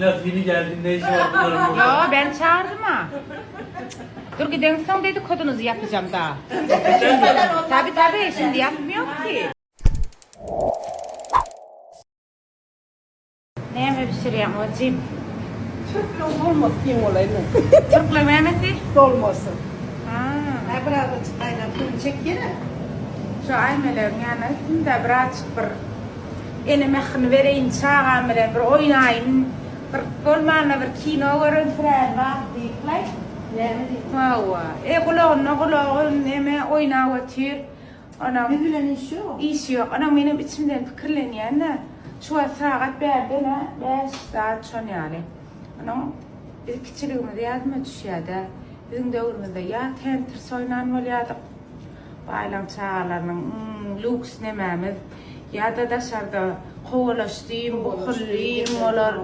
Yeni geldin ne işi var bunların burada? Yo ben çağırdım ha. Dur gidelim son dedikodunuzu yapacağım daha. Tabii şimdi yapmıyor ki. Ne yemek pişireyim hocam? Türk olmaz kim olayım? Türk'le Mehmet'i? Dolmasın. Ha. Ne bırak aynen bunu çek yine. Şu aymelerim yani şimdi birazcık bir elimekini vereyim çağırmayayım bir oynayayım. Bir kolmana bir kino varın falan var diyelim. Kulağın neme oynayatıyor. Anam. Ne bilen iş yok. İş yok. Anam benim içimden fikirleniyor ne? Şu saat berdene 5 saat son yani. Anam bir küçülüğümüzde yardıma düşüyordu. Bizim dövrümüzde ya tentır oynanmalıydı. Bayram çağlarının lüks nememiz ya da dışarıda kovalaştığım, bukullayım olur.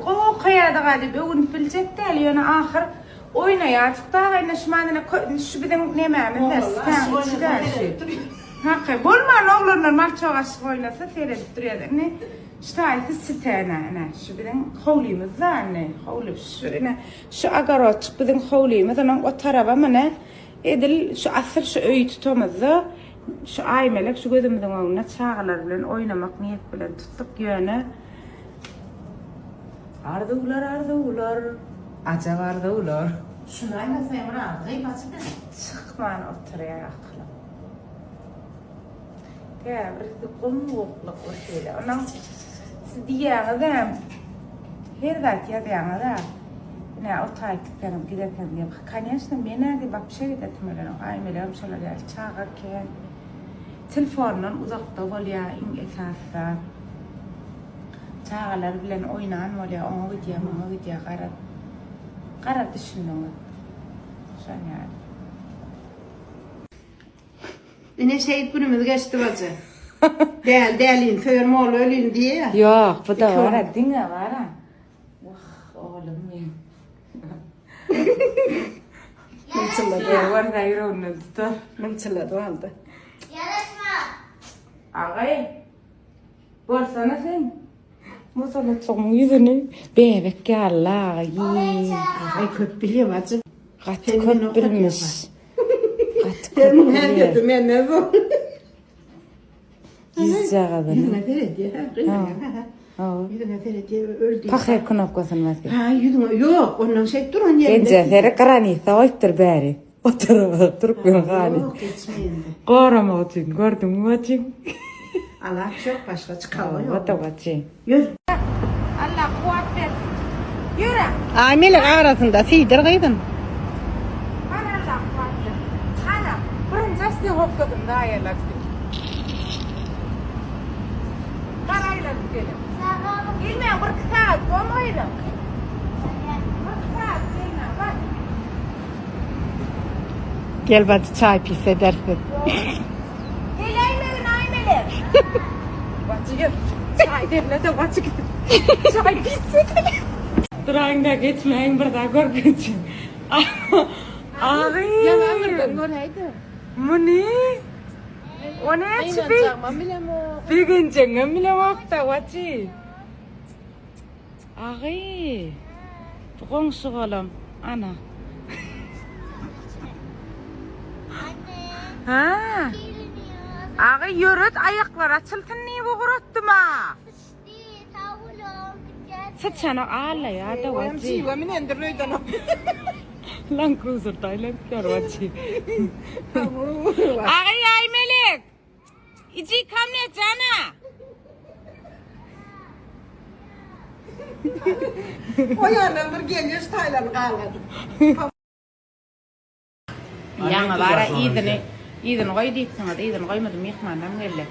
O kayada gadi bugün filcet değil yani ahir oynayattık da aynı şu bizim nememiz destan içinden şey. Hakkı bulman oğlanlar mal çok aşık oynasa seyredip duruyordu. Ne? İşte ayeti sitene ne? Şu bizim havlimiz var ne? Havlu şu agarot bizim havlimiz onun o tarafa mı ne? Edil şu asır şu öğü tutamazdı. Şu aymelek şu gözümüzün önüne çağlar bilen oynamak niyet bilen tuttuk yönü. Ardılar. Acaba ardılar. Şunu aynen sen bırak. Gıybası da. Çıkman oturuyor aklım. Ya bir kumlukluk o şeyle. Onun diyağını da her vat ya diyağını da ne o takiplerim giderken diye. Kanyaştan beni de bak bir şey dedim aymelerim şöyle ya çağırken telefonun uzakta oluyor in esasda. Çağlar bilen oynan oluyor ona gidiyor karar düşündüm. Şan yani. Yine şehit günümüz geçti bacı. Değerliyin, köyüm oğlu öleyim diye ya. Yok bu da var ha, dinle var ha. Vah oğlum benim. Mımçıladı. Var da yürü onu tutar. Mımçıladı aldı. Ağay. Borsana sen. Borsana çok yüzünü. Bebek galla. Ay köp biliyor bacı. Kaç köp bilmiş. Kaç köp Benim her biliyor. götüm ben ne bu? Yüzce kadını. Yüzüne vere diye. Yüzüne vere diye öldü. Pakır kınap koysun. Ha yüzüne yok. Onun şey durun yerinde. Gence seri karani. Savaştır bari. O tarafa Türk bir gani. Yok geçmeyin de. Korama atın. Gördün mü atın? Allah çok başka çıkava yok. Vata vatı. Yürü. Allah kuat versin. Yürü. Amele arasında sidir kıydın. Hadi Allah kuat versin. Hadi. Burun casti hopladım daha yerleştim. Parayla gidelim. Gelmeyin 40 saat olmayalım. 40 saat gelme bak. Gel bacı çay pis edersin. Geleyim evin aymeler. Bacı gel. Çay demle de bacı git. Çay pis edelim. Durağında geçmeyin burada korkunçum. Ağrı. Ya ben buradan oraydı. Bu ne? O ne çıkıyor? Bir gün cengen bile vakta vacı. Ağrı. Bugün sıkalım. Ana. Ha. Ağrı yürüt ayaklar açılsın niye bu kuruttum ha? Sıçana ağla ya da vacı. Ve min endirlöyden o. Lan kusur Tayland kör vacı. Ağrı ay melek. İci kamne cana. O yana bir geliyor Tayland ağladı. Yana bara idini koy diyeceksin hadi idini koymadım yıkmadan geldi.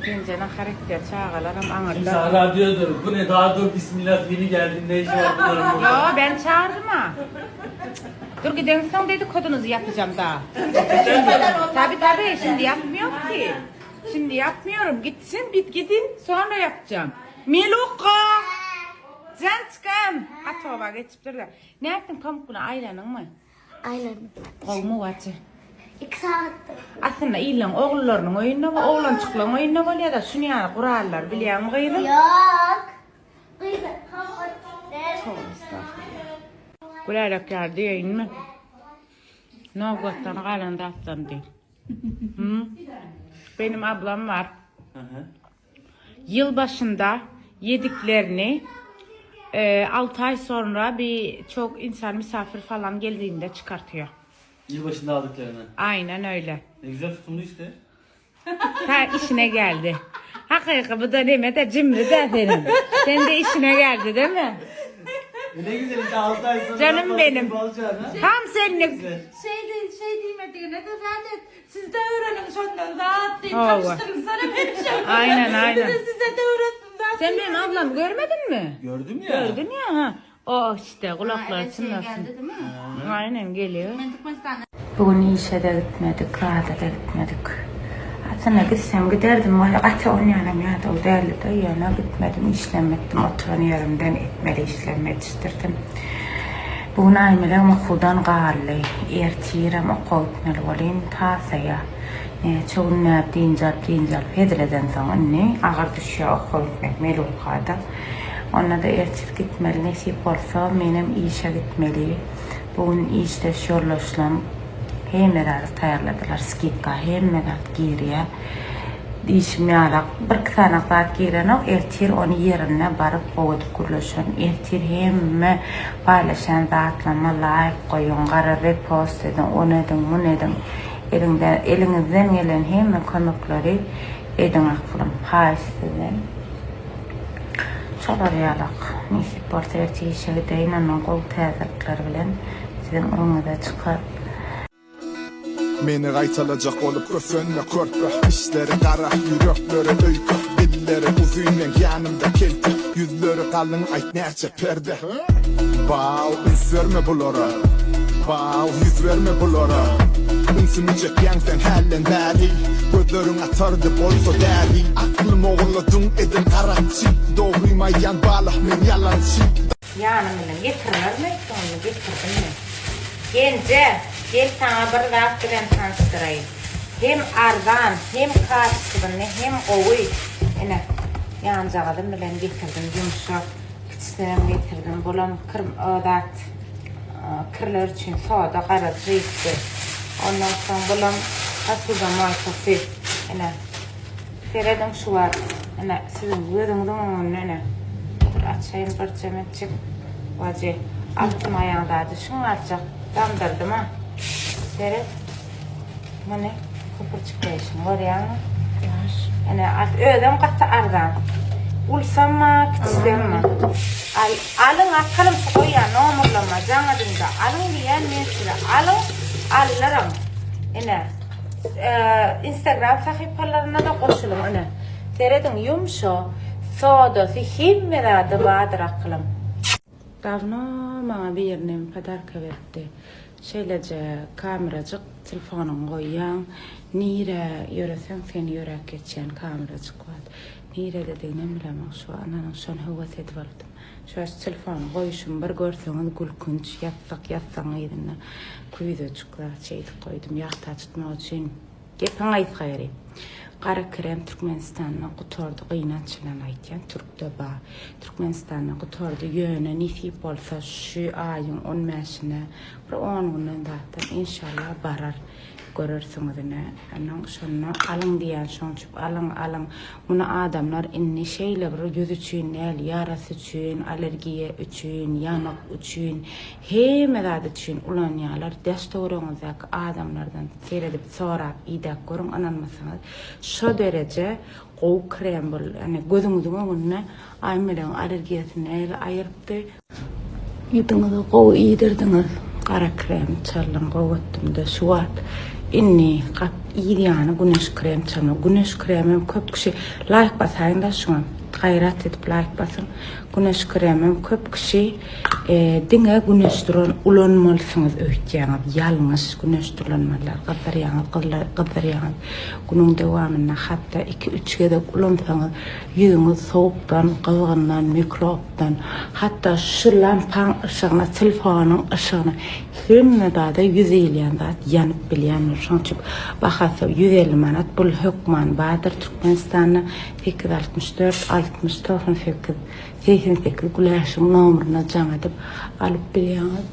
Gencenin karakter çağalarım anırdı. Sana diyordur bu ne daha dur bismillah yeni geldin ne işi var bunların burada? Yo ben çağırdım ha. Dur gidelim son dedikodunuzu yapacağım daha. Tabii şimdi yapmıyorum ki. Şimdi yapmıyorum. Gitsin gidin sonra yapacağım. Miluka. Can çıkam. Atova geçip durdu. Ne yaptın pamukuna ailenin mi? Aynen. Olmu vacı. 2 saattir. Aslında ilan oğullarının oyunu var, oğlan çıkılan oyunu var ya da şunu yani kurallar biliyor musun? Yok. Gülerek geldi yayın mı? Novgot'tan kalan da attan değil. Benim ablam var. Yılbaşında yediklerini 6 ay sonra bir çok insan misafir falan geldiğinde çıkartıyor. Yılbaşında aldıklarını. Aynen öyle. Ne güzel tutumlu işte. Ta işine geldi. Hakikaten bu döneme de cimri de senin. Sen de işine geldi değil mi? Ne güzel işte 6 ay sonra. Canım benim. Tam senlik. Şey diyemediğine de zaten siz de öğrenin sondan rahat deyip Hava. karıştırın sana benim şey. Aynen. Bir de size de öğretsin zaten. Sen benim ablamı görmedin mi? Gördüm ya. Gördün ya ha. O işte kulakları çınlasın. Geldi değil mi? Aynen geliyor. Ben tıkmasından Bugün işe de gitmedik, rahata da gitmedik. Aslında gitsem giderdim, var ata oynayalım ya da o değerli de yana gitmedim, işlemettim, oturan yerimden etmeli işlemet istirdim. Bugün aymeler okuldan qalli, ertirem okul gitmeli olayım tasaya. Çoğun ne deyincal pedileden sonra ne ağır düşüyor okul gitmek meli okada. Ona da ertir gitmeli, nesip olsa benim işe gitmeli. Bugün işte şorlaşlam. Hemmeler tayarladılar skitka hemmeler giriye dişmeyalak bir kıtanaklar giren o ertir onu yerine barıp koyup kuruluşun ertir hemme paylaşan dağıtlama like koyun gara repost edin onu edin bunu edin elinizden gelen hemme konukları edin aklım haysizden şolar yalak nisi porta ertir işe gideyin onun kol tezaklar bilen sizin önüne çıkar. Meni qaytalacak olup köfönme körpe İşleri kara, yürekleri öykü Dilleri uzuymen yanımda kelti Yüzleri kalın ayt nerçe perde Bağ, üz verme bulara Bağ, yüz verme bulara Ünsünecek yan sen halen dadi Gözlerin atardı bolsa dadi Aklım oğulladın edin karançı Doğruymayan bağlah men yalancı Yanımdan getirir mi? Onu getirdim mi? Gence, gel sana bir raftiren tanıştırayım. Hem argan, hem karşısını, hem oğuy. Yine yancağıdım bilen getirdim, yumuşak. Küçüslerim getirdim, bulam kırlar için soğuda qaracı gitti. Ondan sonra bulam asuda maytası. Yine veredim şu var. Yine sizin gözünüzün önüne. Açayım bir cemetçik. Vacı. Altım ayağındaydı. Şunu açacak. Damdırdım ha. Seyret. Bu ne? Kıpırcık değişim. Görüyor musun? Yani ödem kattı ardan. Ulsam mı? Küçüsem mi? Alın akalım koyuyor. Ne omurlama. Canadında. Alın diyen mesele. Alın. Alırım. Yani Instagram sayfalarına da koşulun. Seyredin yumuşu. Soğudu. Himmeradı bağdır aklım. Davno bana bir yerine padarka verdi. Şeylece kameracık telefonun koyan. Nire yöresen sen yörek geçen kameracık var. Nire dediğini bilemem şu ananın son hava set vardım. Şu an telefonu koyuşum bir görseniz gülkünç yatsak edin. Kuyucuklar koydum yakta tutmak için. Gepin ait hayri. Qara krem Türkmenistan'dan qutordu qıynançılan aytyan Türk'te ba. Türkmenistan'dan qutordu yöne nisip olsa şu ayın 15'ine bir 10 günden zaten inşallah barar. Görürsünüz ne? Anam şunu alın diyen şonçup alın. Bunu adamlar inni şeyle bir yüz için, el yarası için, alergiye için, yanak için, hemedadı için ulanyalar destorunuzak adamlardan seyredip sonra idak görün ananmasanız şu derece qoğu krem bol yani gözünüzün önüne aymelen alergiyesini el ayırıptı. Yediniz qoğu iyidirdiniz. Qara krem çalın qoğuttum da şu var. İnni qap iyi yani güneş krem çalma. Güneş kremim köp kişi like basayın da şu an. Gayret edip like basın. Güneş kremim köp kişi dine güneş duran ulanmalısınız öğüteceğiniz. Yalnız güneş duranmalar. Qadar yağın. Günün devamında hatta 2-3 kere ulansanız yüzünüz soğuktan, kızgından, mikroptan hatta şu lampan ışığına, telefonun ışığına hümmedada yüzeyilen zat yanıp bilyenler. Şonçuk bakası 150 manat bul hükman Badır Türkmenistan'na 864 69 88 güläşiň nomeryna jaň edip alyp bilýäňiz.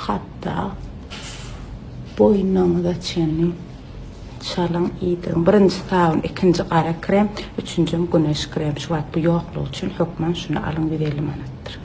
Hatta boýnuňyza çenli çalan iýdiň. Birinji sabun, ikinji gara krem, üçüncü güneş krem. Şu wagt bu ýoklugy üçin hökmen şunu alyň diýelim ana.